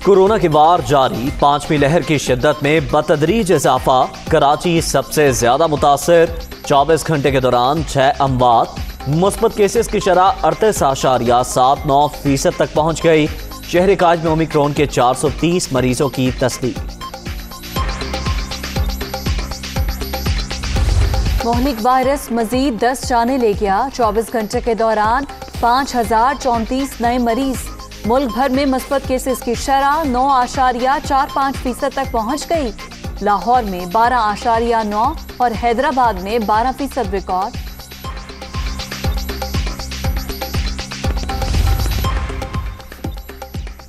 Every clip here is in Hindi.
कोरोना की वार जारी, 5वीं लहर की शिद्दत में बतदरीज इजाफा। कराची सबसे ज्यादा मुतासिर, 24 घंटे के दौरान 6 अमवात। मुस्बत केसेस की शरह 38.79% तक पहुंच गई। शहर काज में ओमिक्रॉन के 430 मरीजों की तस्दीक। मोहलिक वायरस मजीद 10 जाने ले गया। 24 घंटे के दौरान 5034 नए मरीज। मुल्क भर में मुस्बत केसेस की शरह 9.45% तक पहुंच गई। लाहौर में 12.9 और हैदराबाद में 12% रिकॉर्ड।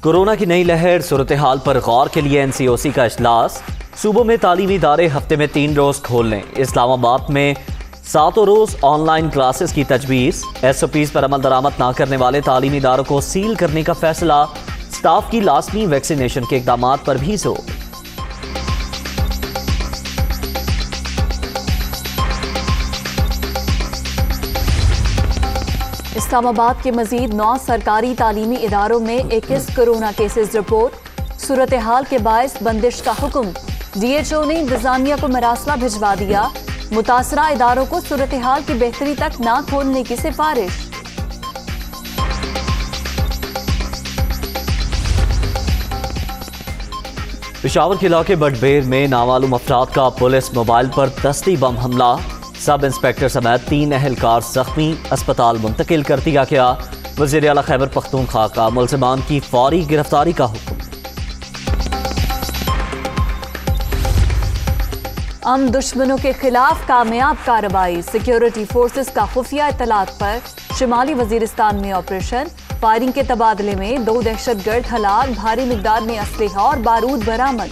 कोरोना की नई लहर, सूरत हाल पर गौर के लिए NCOC का इजलास। सूबों में तालीमी इदारे हफ्ते में 3 रोज खोलने। इस्लामाबाद में 7 रोज ऑनलाइन क्लासेस की तजवीज़। SOPs पर अमल दरामद ना करने वाले तालीमी इदारों को सील करने का फैसला। स्टाफ की लाजमी वैक्सीनेशन के इकदाम पर भी जोर। इस्लामाबाद के मजीद 9 सरकारी तालीमी इदारों में 21 कोरोना केसेस रिपोर्ट। सूरत हाल के बायस बंदिश का हुक्म। DHO ने इंतजामिया को मरासला भिजवा दिया। मुतासरा इदारों को सूरत हाल की बेहतरी तक ना खोलने की सिफारिश। पेशावर के इलाके बटबेर में नामालूम अफराद का पुलिस मोबाइल पर दस्ती बम हमला। सब इंस्पेक्टर समेत 3 अहलकार जख्मी, अस्पताल मुंतकिल कर दिया गया। वज़ीर आला खैबर पख्तूनख्वा का मुलज़िमान की फौरी गिरफ्तारी का हुक्म। हम दुश्मनों के खिलाफ कामयाब कार्रवाई। सिक्योरिटी फोर्सेस का खुफिया इत्तलात पर शिमाली वजीरिस्तान में ऑपरेशन। फायरिंग के तबादले में 2 दहशतगर्द हलाक। भारी मिकदार में असलहा और बारूद बरामद।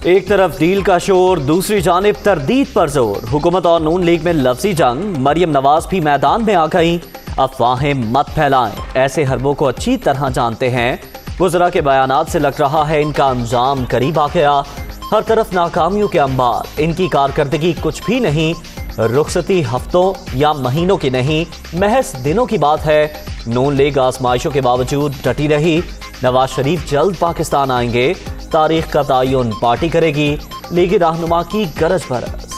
एक तरफ डील का शोर, दूसरी जानिब तरदीद पर जोर। हुकूमत और नून लीग में लफ्जी जंग। मरियम नवाज भी मैदान में आ गई। अफवाहें मत फैलाएं, ऐसे हरबों को अच्छी तरह जानते हैं। वज़रा के बयानात से लग रहा है इनका अंजाम करीब आ गया। हर तरफ नाकामियों के अंबार। इनकी कारकर्दगी कुछ भी नहीं। रुखसती हफ्तों या महीनों की नहीं, महज दिनों की बात है। नून लीग आजमाइशों के बावजूद डटी रही। नवाज शरीफ जल्द पाकिस्तान आएंगे। तारीख का तयन पार्टी करेगी। लीगी रहनुमा की गरज बरस।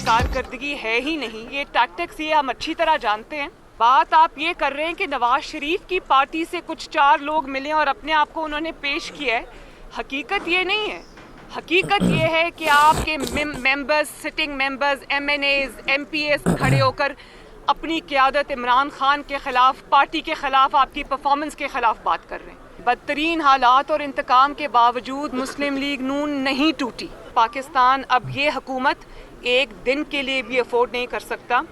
कारकर्दगी है ही नहीं, ये टैक्टिक्स ये हम अच्छी तरह जानते हैं। बात आप ये कर रहे हैं कि नवाज शरीफ की पार्टी से कुछ 4 लोग मिले और अपने आप को उन्होंने पेश किया है। हकीकत ये नहीं है। हकीकत ये है कि आपके members, sitting members, MNAs, MPs खड़े होकर अपनी क़यादत इमरान खान के खिलाफ, पार्टी के खिलाफ, आपकी परफॉर्मेंस के खिलाफ बात कर रहे हैं। बदतरीन हालात और इंतकाम के बावजूद मुस्लिम लीग नून नहीं टूटी। पाकिस्तान अब ये हुकूमत एक दिन के लिए भी अफोर्ड नहीं कर सकता।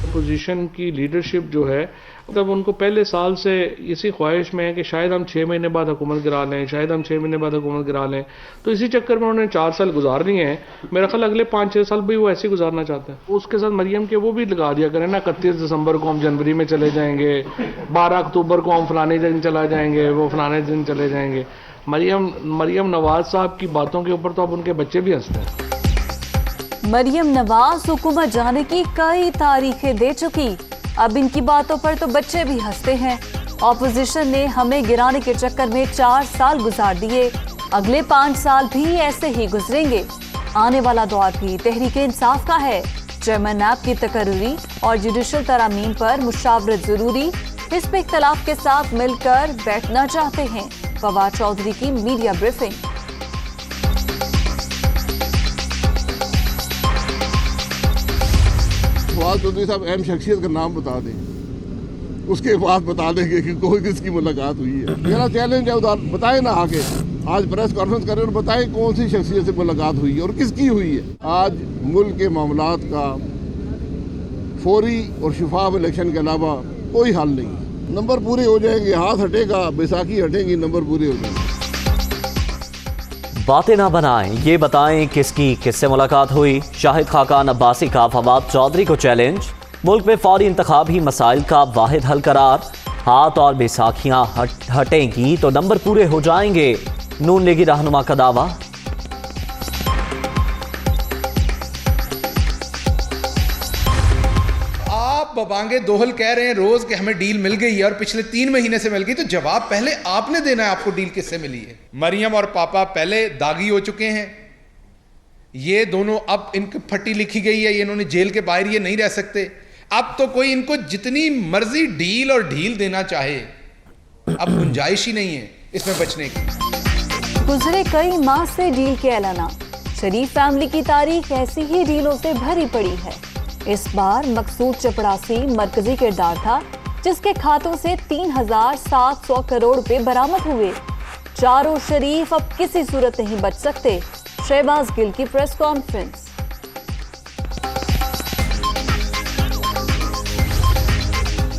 अपोजिशन की लीडरशिप जो है, मतलब उनको पहले साल से इसी ख्वाहिश में है कि शायद हम 6 महीने बाद हुकूमत गिरा लें, शायद हम 6 महीने बाद हुकूमत गिरा लें। तो इसी चक्कर में उन्होंने 4 साल गुजार लिए हैं। मेरा ख्याल अगले 5-6 साल भी वो ऐसे गुजारना चाहते हैं। उसके साथ मरियम के वो भी लगा दिया करें ना, 31 दिसंबर को हम जनवरी में चले जाएंगे, 12 अक्टूबर को हम फलाने दिन चला जाएंगे, वो फलाने दिन चले जाएंगे। मरियम नवाज साहब की बातों के ऊपर तो अब उनके बच्चे भी हंसते हैं। मरियम नवाज हुकूमत जाने की कई तारीखें दे चुकी। अब इनकी बातों पर तो बच्चे भी हंसते हैं। ऑपोजिशन ने हमें गिराने के चक्कर में 4 साल गुजार दिए। अगले 5 साल भी ऐसे ही गुजरेंगे। आने वाला दौर भी तहरीक इंसाफ का है। चेयरमैन नैब की तकर्री और जुडिशल तरामीम पर मुशावरत जरूरी। हिस्ब इख्तलाफ के साथ मिलकर बैठना चाहते हैं। फवाद चौधरी की मीडिया ब्रीफिंग। फवाद चौधरी साहब अहम शख्सियत का नाम बता दें, उसके बाद बता देंगे कि कोई किसकी मुलाकात हुई है। मेरा चैलेंज है, उधर बताएं ना आके। आज प्रेस कॉन्फ्रेंस करें और बताएं कौन सी शख्सियत से मुलाकात हुई है और किसकी हुई है। आज मुल्क के मामलात का फौरी और शफाफ इलेक्शन के अलावा कोई हल नहीं। नंबर पूरे हो जाएंगे, हाथ हटेगा, बैसाखी हटेगी, नंबर पूरे हो जाएंगे। बातें ना बनाएं, ये बताएं किसकी किससे मुलाकात हुई। शाहिद खाकान अब्बासी का फवाद चौधरी को चैलेंज। मुल्क में फौरी इंतखाबी मसाइल का वाहिद हल करार। हाथ और बैसाखियां हटेंगी तो नंबर पूरे हो जाएंगे। नून लीगी रहनुमा का दावा। बबांगे दोहल कह रहे हैं रोज कि हमें डील मिल गई है और पिछले 3 महीने से मिल गई, तो जवाब पहले आपने देना है आपको डील किससे मिली है। मरियम और पापा पहले दागी हो चुके हैं, ये दोनों अब इनकी फटी लिखी गई है, ये इन्होंने जेल के बाहर ये नहीं रह सकते। अब तो कोई इनको जितनी मर्जी डील और ढील देना चाहे, अब गुंजाइश ही नहीं है इसमें बचने की। गुजरे कई माह से डील के ऐलाना, शरीफ फैमिली की तारीख ऐसी ही डीलों से भरी पड़ी है। इस बार मकसूद चपड़ासी मरकजी किरदार था, जिसके खातों से 3,700 करोड़ रुपए बरामद हुए। चारों शरीफ अब किसी सूरत नहीं बच सकते। शहबाज गिल की प्रेस कॉन्फ्रेंस।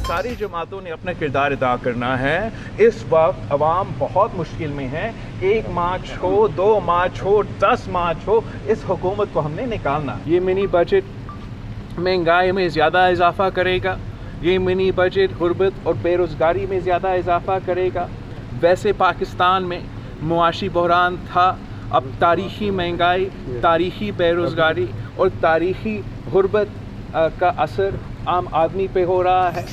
सारी जमातों ने अपना किरदार अदा करना है। इस वक्त अवाम बहुत मुश्किल में है। 1 मार्च हो, 2 मार्च हो, 10 मार्च हो, इस हुकूमत को हमने निकालना। ये मिनी बजट महंगाई में ज़्यादा इजाफा करेगा, ये मिनी बजट गुर्बत और बेरोज़गारी में ज़्यादा इजाफा करेगा। वैसे पाकिस्तान में मुआशी बहरान था, अब तारीख़ी महंगाई, तारीख़ी बेरोज़गारी और तारीख़ी गुर्बत का असर आम आदमी पे हो रहा है।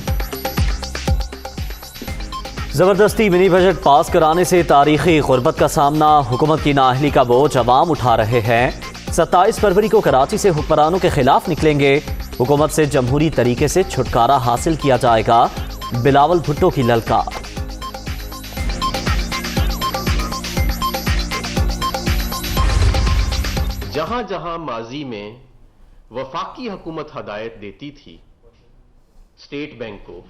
जबरदस्ती मिनी बजट पास कराने से तारीखी गुर्बत का सामना, हुकूमत की नाअहली का बोझ अवाम उठा रहे हैं। 27 फरवरी को कराची से हुक्मरानों के खिलाफ निकलेंगे। हुकूमत से जमहूरी तरीके से छुटकारा हासिल किया जाएगा, बिलावल भुट्टो की ललकार। जहां जहां माजी में वफाकी हुकूमत हदायत देती थी स्टेट बैंक को,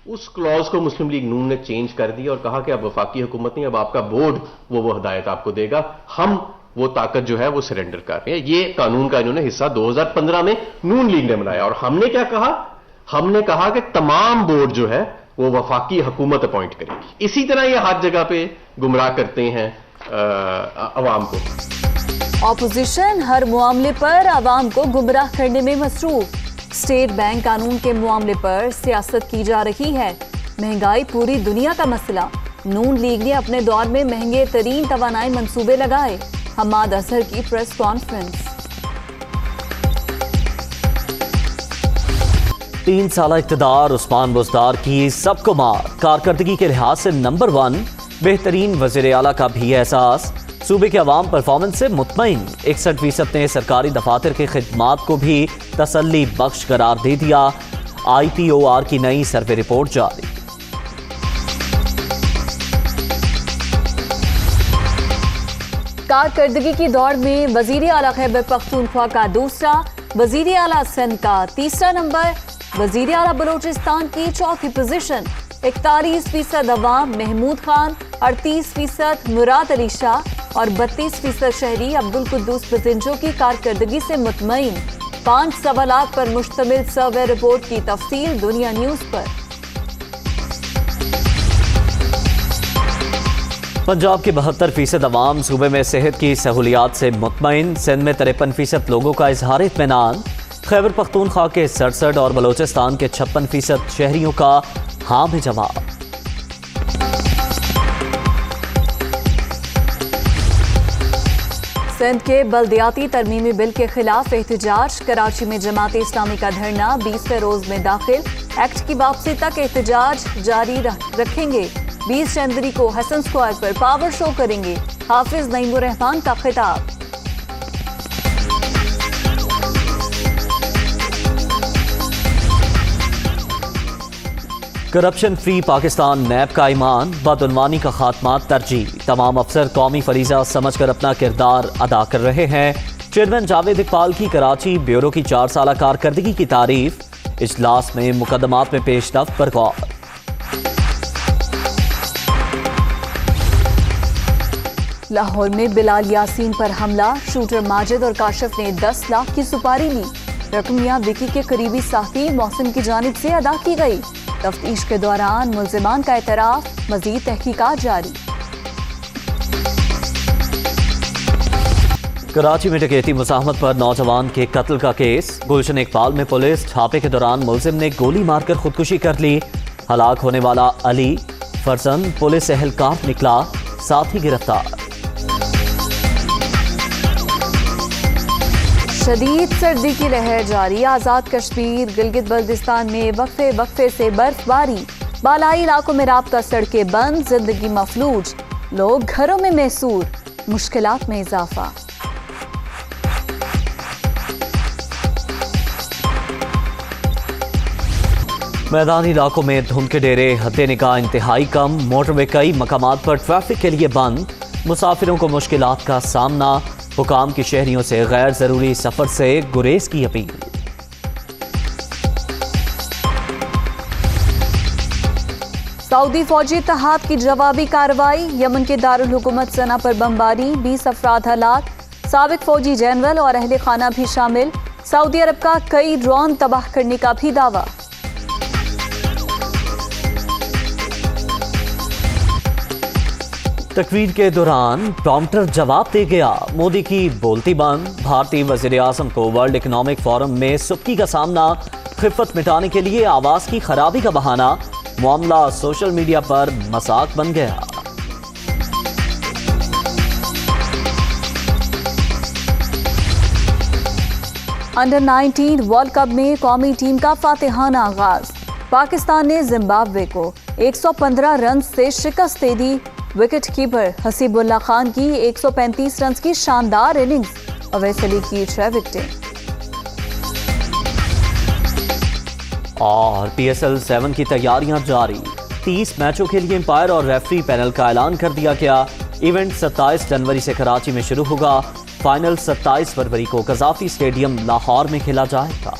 उस क्लॉज को मुस्लिम लीग नून ने चेंज कर दिया और कहा कि अब वफाकी हुकूमत नहीं, अब आपका बोर्ड वो हदायत आपको देगा। हम वो ताकत जो है वो सरेंडर कर रहे हैं। ये कानून का इन्होंने हिस्सा 2015 में नून लीग ने बनाया। और हमने क्या कहा? हमने कहा कि तमाम बोर्ड जो है वो वफाकी हुकूमत अपॉइंट करेगी। इसी तरह ये हर जगह पे गुमराह करते हैं अवाम को। ऑपोजिशन हर मामले पर अवाम को गुमराह करने में मसरूफ। स्टेट बैंक कानून के मामले पर सियासत की जा रही है। महंगाई पूरी दुनिया का मसला। नून लीग ने अपने दौर में महंगे तरीन तवानाई मंसूबे लगाए। हमाद अजहर की प्रेस कॉन्फ्रेंस। 3 साल इक़्तिदार उस्मान बुज़दार की सबको मार, कारकर्दगी के लिहाज से नंबर 1, बेहतरीन वज़ीर आला का भी एहसास। सूबे के अवाम परफॉर्मेंस से मुतमईन, 61% ने सरकारी दफातर की खिदमात को भी तसल्ली बख्श करार दे दिया। IPOR की नई सर्वे रिपोर्ट जारी। कारकर्दगी की दौड़ में वजीर आला खैबर पख्तूनख्वा का दूसरा, वजीर आला सिंध का तीसरा नंबर, वजीर आला बलोचिस्तान की चौथी पोजीशन। 41% अवाम महमूद खान, 38% मुराद अली शाह और 32% शहरी अब्दुल कुद्दूस बजिंजो की कारकर्दगी से मुतमईन। 5 सवालात पर मुश्तमिल सर्वे रिपोर्ट की तफसील दुनिया न्यूज पर। पंजाब के 72% अवाम सूबे में सेहत की सहूलियात से मुतमईन। सिंध में 53% लोगों का इजहार इत्मीनान। खैबर पख्तूनख्वा के 67 और बलोचिस्तान के 56% शहरियों का हाँ में जवाब। सिंध के बल्दियाती तरमीमी बिल के खिलाफ एहतजाज। कराची में जमात इस्लामी का धरना 20वें रोज में दाखिल। एक्ट की वापसी तक एहतजाज जारी रखेंगे। 20 जनवरी को हसन स्क्वायर पर पावर शो करेंगे। हाफिज नईमुर रहमान का खिताब। करप्शन फ्री पाकिस्तान नैब का ईमान, बदउनवानी का खात्मा तरजीह। तमाम अफसर कौमी फरीजा समझकर अपना किरदार अदा कर रहे हैं। चेयरमैन जावेद इकबाल की कराची ब्यूरो की 4 साला कारकर्दगी की तारीफ। इजलास में मुकदमात में पेशरफ्त पर गौर। लाहौर में बिलाल यासीन पर हमला। शूटर माजिद और काशिफ ने 10 लाख की सुपारी ली। रकम मियां विकी के करीबी साथी मोहसिन की जानिब से अदा की गई। तफ्तीश के दौरान मुल्जिमान का एतराफ। मजीद तहकीकात जारी। कराची में डकैती मुज़ाहमत पर नौजवान के कत्ल का केस। गुलशन इकबाल में पुलिस छापे के दौरान मुल्जिम ने गोली मारकर खुदकुशी कर ली। हलाक होने वाला अली फरजंद पुलिस एहलकार निकला, साथ ही गिरफ्तार। शदीद सर्दी की लहर जारी। आज़ाद कश्मीर गिलगित बल्तिस्तान में वक्फे वक्फे से बर्फबारी। बालाई इलाकों में राब्ता सड़कें बंद, जिंदगी मफलूज, लोग घरों में महसूर, मुश्किलात में इजाफा। मैदानी इलाकों में धुंध के डेरे, हद निगाह इंतहाई कम। मोटरवे कई मकामात पर ट्रैफिक के लिए बंद। मुसाफिरों को मुश्किलात का सामना। हुकाम की शहरियों से गैर जरूरी सफर से गुरेज की अपील। सऊदी फौजी इत्तेहाद की जवाबी कार्रवाई। यमन के दारुल हुकूमत सना पर बमबारी, 20 अफराद हलाक, साबिक फौजी जनरल और अहले खाना भी शामिल। सऊदी अरब का कई ड्रोन तबाह करने का भी दावा। तकरीर के दौरान प्रॉम्प्टर जवाब दे गया, मोदी की बोलती बंद। भारतीय वजीर आजम को वर्ल्ड इकोनॉमिक फोरम में सुबकी का सामना। खिफत मिटाने के लिए आवाज की खराबी का बहाना। मामला सोशल मीडिया पर मजाक बन गया। अंडर 19 वर्ल्ड कप में कौमी टीम का फातिहाना आगाज। पाकिस्तान ने जिम्बाब्वे को 115 रन से शिकस्त दे दी। विकेट कीपर हसीबुल्लाह खान की 135 रन की शानदार इनिंग्स। अवैस अली की 6 विकेटें। और PSL 7 की तैयारियां जारी। 30 मैचों के लिए अंपायर और रेफरी पैनल का ऐलान कर दिया गया। इवेंट 27 जनवरी से कराची में शुरू होगा। फाइनल 27 फरवरी को कजाफी स्टेडियम लाहौर में खेला जाएगा।